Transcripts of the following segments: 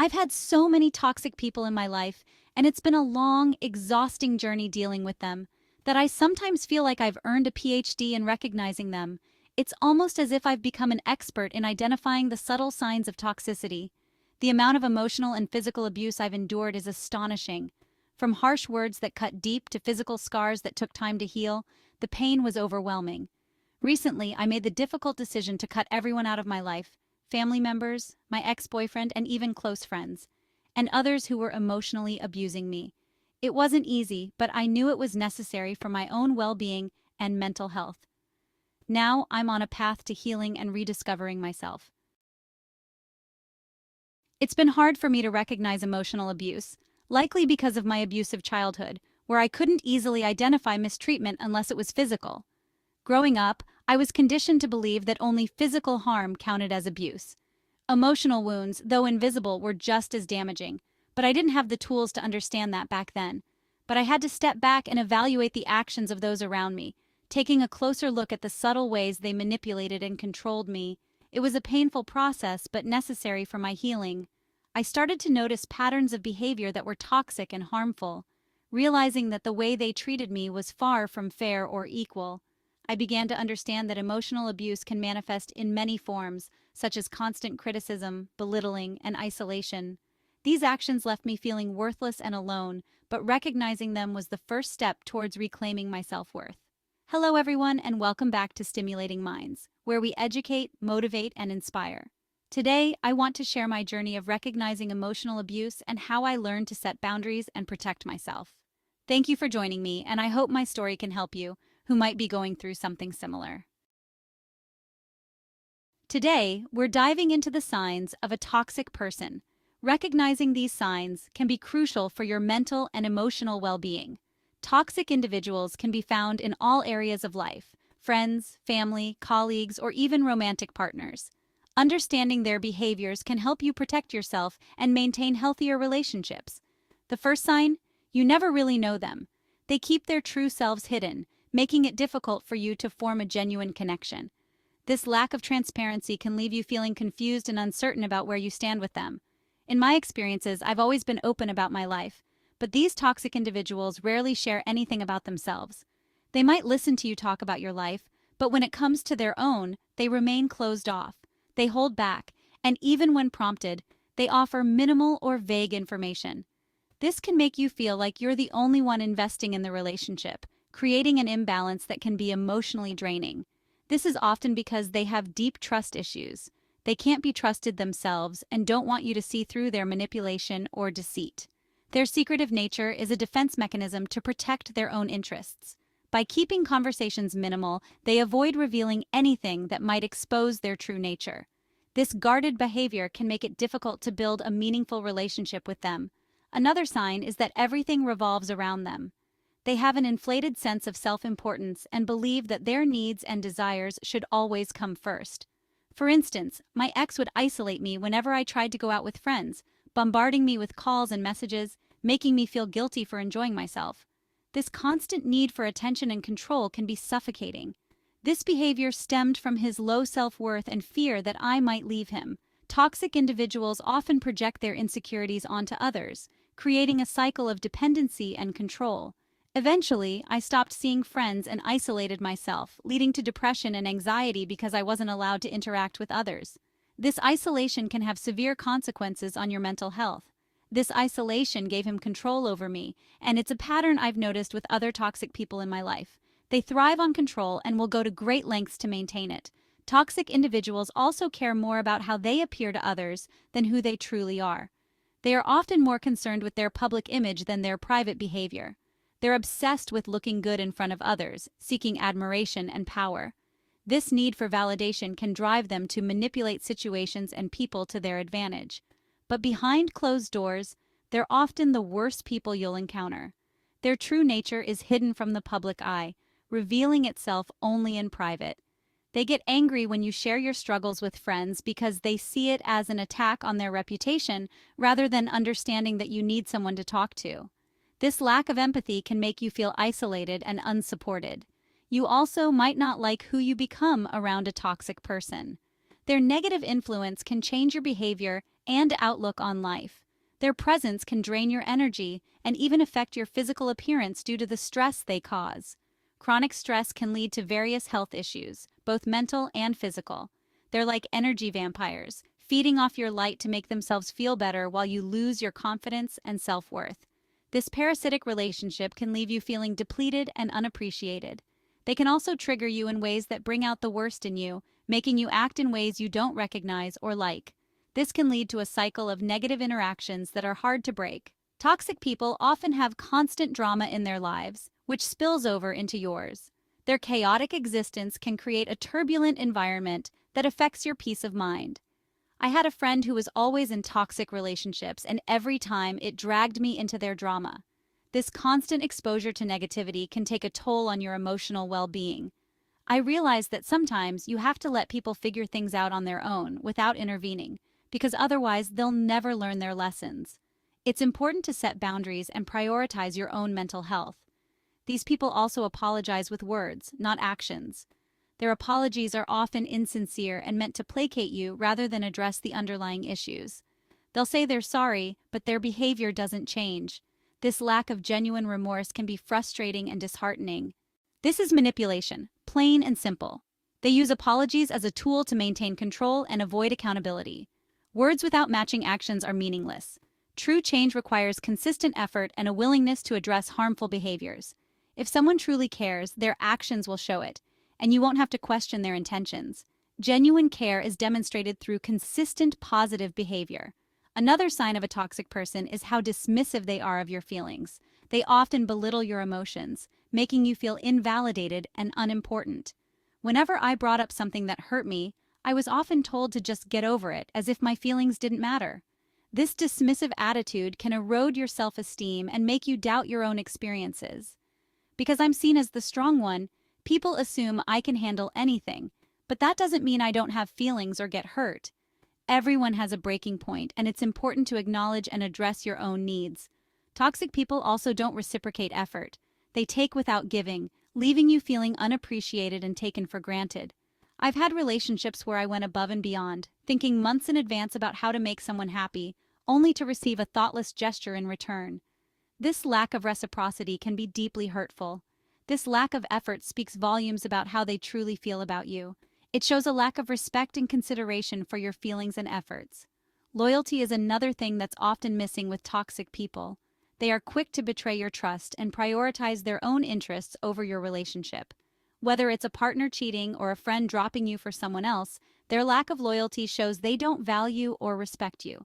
I've had so many toxic people in my life, and it's been a long, exhausting journey dealing with them, that I sometimes feel like I've earned a PhD in recognizing them. It's almost as if I've become an expert in identifying the subtle signs of toxicity. The amount of emotional and physical abuse I've endured is astonishing. From harsh words that cut deep to physical scars that took time to heal, the pain was overwhelming. Recently, I made the difficult decision to cut everyone out of my life: family members, my ex-boyfriend, and even close friends, and others who were emotionally abusing me. It wasn't easy, but I knew it was necessary for my own well-being and mental health. Now I'm on a path to healing and rediscovering myself. It's been hard for me to recognize emotional abuse, likely because of my abusive childhood, where I couldn't easily identify mistreatment unless it was physical. Growing up, I was conditioned to believe that only physical harm counted as abuse. Emotional wounds, though invisible, were just as damaging, but I didn't have the tools to understand that back then. But I had to step back and evaluate the actions of those around me, taking a closer look at the subtle ways they manipulated and controlled me. It was a painful process, but necessary for my healing. I started to notice patterns of behavior that were toxic and harmful, realizing that the way they treated me was far from fair or equal. I began to understand that emotional abuse can manifest in many forms, such as constant criticism, belittling, and isolation. These actions left me feeling worthless and alone, but recognizing them was the first step towards reclaiming my self-worth. Hello, everyone, and welcome back to Stimulating Minds, where we educate, motivate, and inspire. Today, I want to share my journey of recognizing emotional abuse and how I learned to set boundaries and protect myself. Thank you for joining me, and I hope my story can help you, who might be going through something similar. Today, we're diving into the signs of a toxic person. Recognizing these signs can be crucial for your mental and emotional well-being. Toxic individuals can be found in all areas of life: friends, family, colleagues, or even romantic partners. Understanding their behaviors can help you protect yourself and maintain healthier relationships. The first sign: you never really know them. They keep their true selves hidden, making it difficult for you to form a genuine connection. This lack of transparency can leave you feeling confused and uncertain about where you stand with them. In my experiences, I've always been open about my life, but these toxic individuals rarely share anything about themselves. They might listen to you talk about your life, but when it comes to their own, they remain closed off. They hold back, and even when prompted, they offer minimal or vague information. This can make you feel like you're the only one investing in the relationship, creating an imbalance that can be emotionally draining. This is often because they have deep trust issues. They can't be trusted themselves and don't want you to see through their manipulation or deceit. Their secretive nature is a defense mechanism to protect their own interests. By keeping conversations minimal, they avoid revealing anything that might expose their true nature. This guarded behavior can make it difficult to build a meaningful relationship with them. Another sign is that everything revolves around them. They have an inflated sense of self-importance and believe that their needs and desires should always come first. For instance, my ex would isolate me whenever I tried to go out with friends, bombarding me with calls and messages, making me feel guilty for enjoying myself. This constant need for attention and control can be suffocating. This behavior stemmed from his low self-worth and fear that I might leave him. Toxic individuals often project their insecurities onto others, creating a cycle of dependency and control. Eventually, I stopped seeing friends and isolated myself, leading to depression and anxiety because I wasn't allowed to interact with others. This isolation can have severe consequences on your mental health. This isolation gave him control over me, and it's a pattern I've noticed with other toxic people in my life. They thrive on control and will go to great lengths to maintain it. Toxic individuals also care more about how they appear to others than who they truly are. They are often more concerned with their public image than their private behavior. They're obsessed with looking good in front of others, seeking admiration and power. This need for validation can drive them to manipulate situations and people to their advantage. But behind closed doors, they're often the worst people you'll encounter. Their true nature is hidden from the public eye, revealing itself only in private. They get angry when you share your struggles with friends because they see it as an attack on their reputation rather than understanding that you need someone to talk to. This lack of empathy can make you feel isolated and unsupported. You also might not like who you become around a toxic person. Their negative influence can change your behavior and outlook on life. Their presence can drain your energy and even affect your physical appearance due to the stress they cause. Chronic stress can lead to various health issues, both mental and physical. They're like energy vampires, feeding off your light to make themselves feel better while you lose your confidence and self-worth. This parasitic relationship can leave you feeling depleted and unappreciated. They can also trigger you in ways that bring out the worst in you, making you act in ways you don't recognize or like. This can lead to a cycle of negative interactions that are hard to break. Toxic people often have constant drama in their lives, which spills over into yours. Their chaotic existence can create a turbulent environment that affects your peace of mind. I had a friend who was always in toxic relationships, and every time it dragged me into their drama. This constant exposure to negativity can take a toll on your emotional well-being. I realized that sometimes you have to let people figure things out on their own without intervening, because otherwise they'll never learn their lessons. It's important to set boundaries and prioritize your own mental health. These people also apologize with words, not actions. Their apologies are often insincere and meant to placate you rather than address the underlying issues. They'll say they're sorry, but their behavior doesn't change. This lack of genuine remorse can be frustrating and disheartening. This is manipulation, plain and simple. They use apologies as a tool to maintain control and avoid accountability. Words without matching actions are meaningless. True change requires consistent effort and a willingness to address harmful behaviors. If someone truly cares, their actions will show it, and you won't have to question their intentions. Genuine care is demonstrated through consistent positive behavior. Another sign of a toxic person is how dismissive they are of your feelings. They often belittle your emotions, making you feel invalidated and unimportant. Whenever I brought up something that hurt me, I was often told to just get over it, as if my feelings didn't matter. This dismissive attitude can erode your self-esteem and make you doubt your own experiences. Because I'm seen as the strong one, people assume I can handle anything, but that doesn't mean I don't have feelings or get hurt. Everyone has a breaking point, and it's important to acknowledge and address your own needs. Toxic people also don't reciprocate effort. They take without giving, leaving you feeling unappreciated and taken for granted. I've had relationships where I went above and beyond, thinking months in advance about how to make someone happy, only to receive a thoughtless gesture in return. This lack of reciprocity can be deeply hurtful. This lack of effort speaks volumes about how they truly feel about you. It shows a lack of respect and consideration for your feelings and efforts. Loyalty is another thing that's often missing with toxic people. They are quick to betray your trust and prioritize their own interests over your relationship. Whether it's a partner cheating or a friend dropping you for someone else, their lack of loyalty shows they don't value or respect you.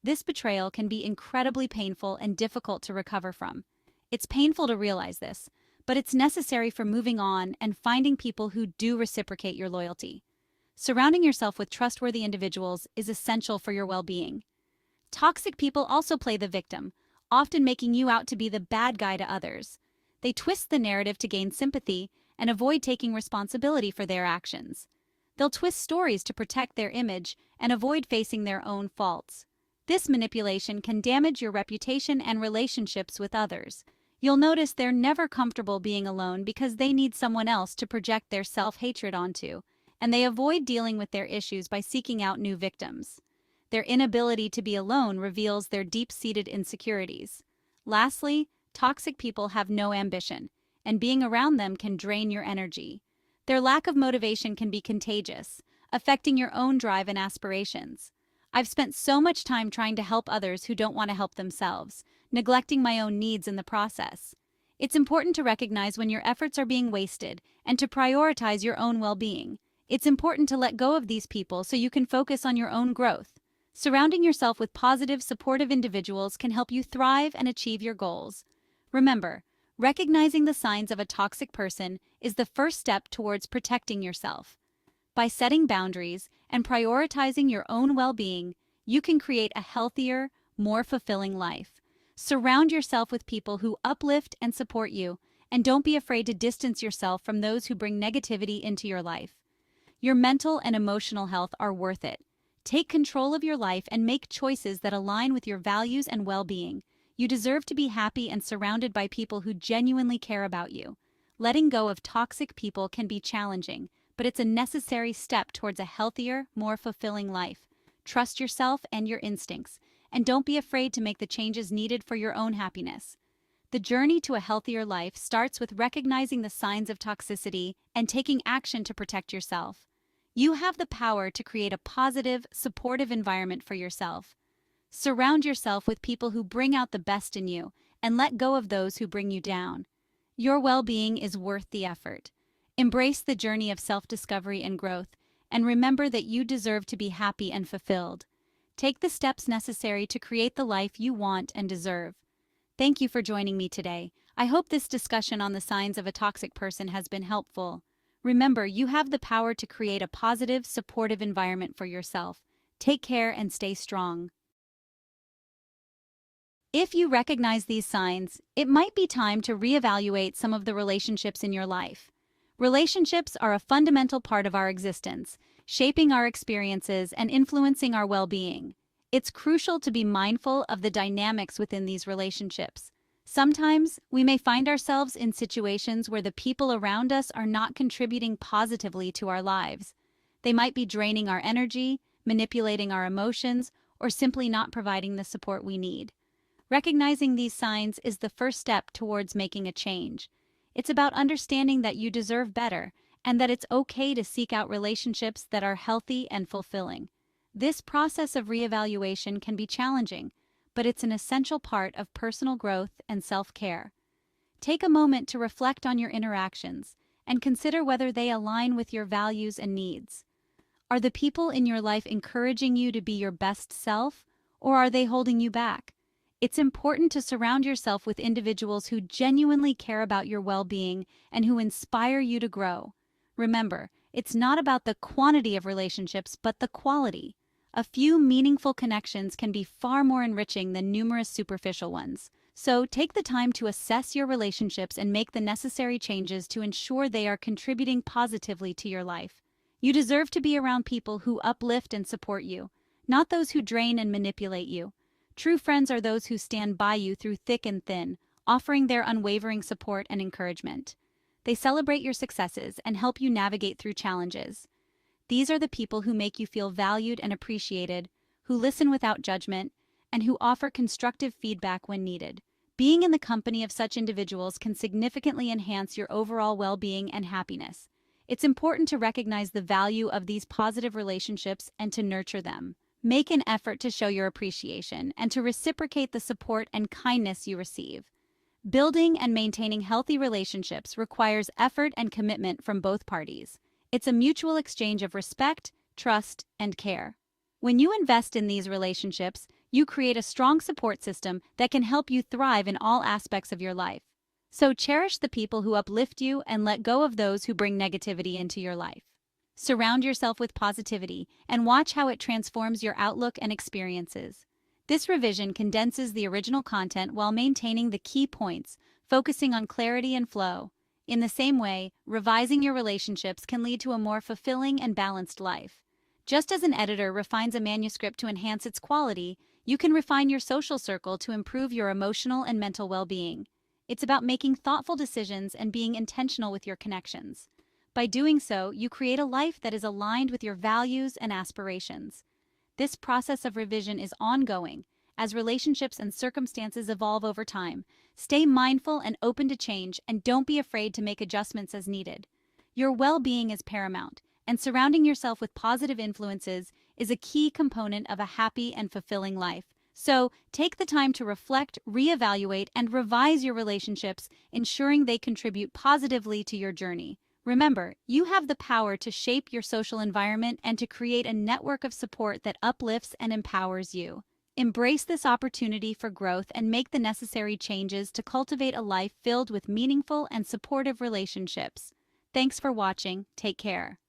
This betrayal can be incredibly painful and difficult to recover from. It's painful to realize this, but it's necessary for moving on and finding people who do reciprocate your loyalty. Surrounding yourself with trustworthy individuals is essential for your well-being. Toxic people also play the victim, often making you out to be the bad guy to others. They twist the narrative to gain sympathy and avoid taking responsibility for their actions. They'll twist stories to protect their image and avoid facing their own faults. This manipulation can damage your reputation and relationships with others. You'll notice they're never comfortable being alone because they need someone else to project their self-hatred onto, and they avoid dealing with their issues by seeking out new victims. Their inability to be alone reveals their deep-seated insecurities. Lastly, toxic people have no ambition, and being around them can drain your energy. Their lack of motivation can be contagious, affecting your own drive and aspirations. I've spent so much time trying to help others who don't want to help themselves, neglecting my own needs in the process. It's important to recognize when your efforts are being wasted and to prioritize your own well-being. It's important to let go of these people so you can focus on your own growth. Surrounding yourself with positive, supportive individuals can help you thrive and achieve your goals. Remember, recognizing the signs of a toxic person is the first step towards protecting yourself. By setting boundaries and prioritizing your own well-being, you can create a healthier, more fulfilling life. Surround yourself with people who uplift and support you, and don't be afraid to distance yourself from those who bring negativity into your life. Your mental and emotional health are worth it. Take control of your life and make choices that align with your values and well-being. You deserve to be happy and surrounded by people who genuinely care about you. Letting go of toxic people can be challenging, but it's a necessary step towards a healthier, more fulfilling life. trust yourself and your instincts, and don't be afraid to make the changes needed for your own happiness. The journey to a healthier life starts with recognizing the signs of toxicity and taking action to protect yourself. You have the power to create a positive, supportive environment for yourself. Surround yourself with people who bring out the best in you and let go of those who bring you down. Your well-being is worth the effort. Embrace the journey of self-discovery and growth, and remember that you deserve to be happy and fulfilled. Take the steps necessary to create the life you want and deserve. Thank you for joining me today. I hope this discussion on the signs of a toxic person has been helpful. Remember, you have the power to create a positive, supportive environment for yourself. Take care and stay strong. If you recognize these signs, it might be time to reevaluate some of the relationships in your life. Relationships are a fundamental part of our existence, shaping our experiences and influencing our well-being. It's crucial to be mindful of the dynamics within these relationships. Sometimes, we may find ourselves in situations where the people around us are not contributing positively to our lives. They might be draining our energy, manipulating our emotions, or simply not providing the support we need. Recognizing these signs is the first step towards making a change. It's about understanding that you deserve better and that it's okay to seek out relationships that are healthy and fulfilling. This process of reevaluation can be challenging, but it's an essential part of personal growth and self-care. Take a moment to reflect on your interactions and consider whether they align with your values and needs. Are the people in your life encouraging you to be your best self, or are they holding you back? It's important to surround yourself with individuals who genuinely care about your well-being and who inspire you to grow. Remember, it's not about the quantity of relationships, but the quality. A few meaningful connections can be far more enriching than numerous superficial ones. So take the time to assess your relationships and make the necessary changes to ensure they are contributing positively to your life. You deserve to be around people who uplift and support you, not those who drain and manipulate you. True friends are those who stand by you through thick and thin, offering their unwavering support and encouragement. They celebrate your successes and help you navigate through challenges. These are the people who make you feel valued and appreciated, who listen without judgment, and who offer constructive feedback when needed. Being in the company of such individuals can significantly enhance your overall well-being and happiness. It's important to recognize the value of these positive relationships and to nurture them. Make an effort to show your appreciation and to reciprocate the support and kindness you receive. Building and maintaining healthy relationships requires effort and commitment from both parties. It's a mutual exchange of respect, trust, and care. When you invest in these relationships, you create a strong support system that can help you thrive in all aspects of your life. So cherish the people who uplift you and let go of those who bring negativity into your life. Surround yourself with positivity and watch how it transforms your outlook and experiences. This revision condenses the original content while maintaining the key points, focusing on clarity and flow. In the same way, revising your relationships can lead to a more fulfilling and balanced life. Just as an editor refines a manuscript to enhance its quality, you can refine your social circle to improve your emotional and mental well-being. It's about making thoughtful decisions and being intentional with your connections. By doing so, you create a life that is aligned with your values and aspirations. This process of revision is ongoing, as relationships and circumstances evolve over time. Stay mindful and open to change, and don't be afraid to make adjustments as needed. Your well-being is paramount, and surrounding yourself with positive influences is a key component of a happy and fulfilling life. So, take the time to reflect, reevaluate, and revise your relationships, ensuring they contribute positively to your journey. Remember, you have the power to shape your social environment and to create a network of support that uplifts and empowers you. Embrace this opportunity for growth and make the necessary changes to cultivate a life filled with meaningful and supportive relationships. Thanks for watching. Take care.